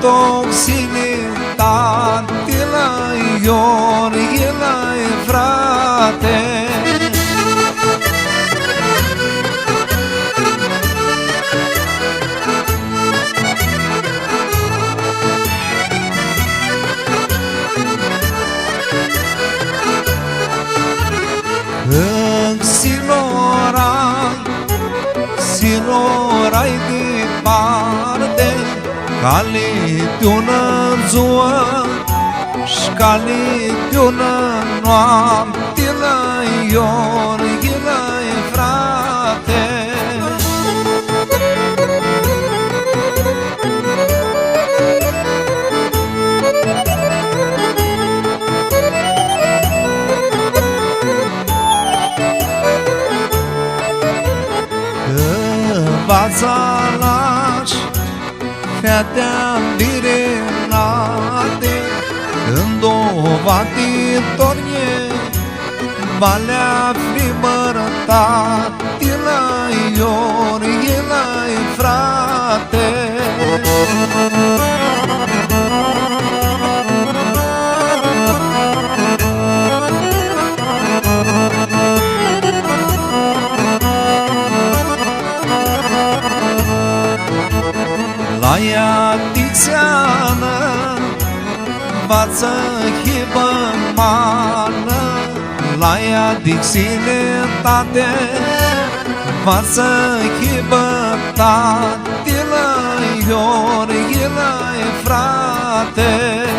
toxine tatila ior elai frate Sinorai departe Cale de una ziua Și cale de una noapte La ior, la frate Vazalaș, fetea birenate Când o vati tornie Valea primărătate La ior, la frate La ea tițeană Vață hibă mană La ea dixinetate Vață hibă tate La ior, la frate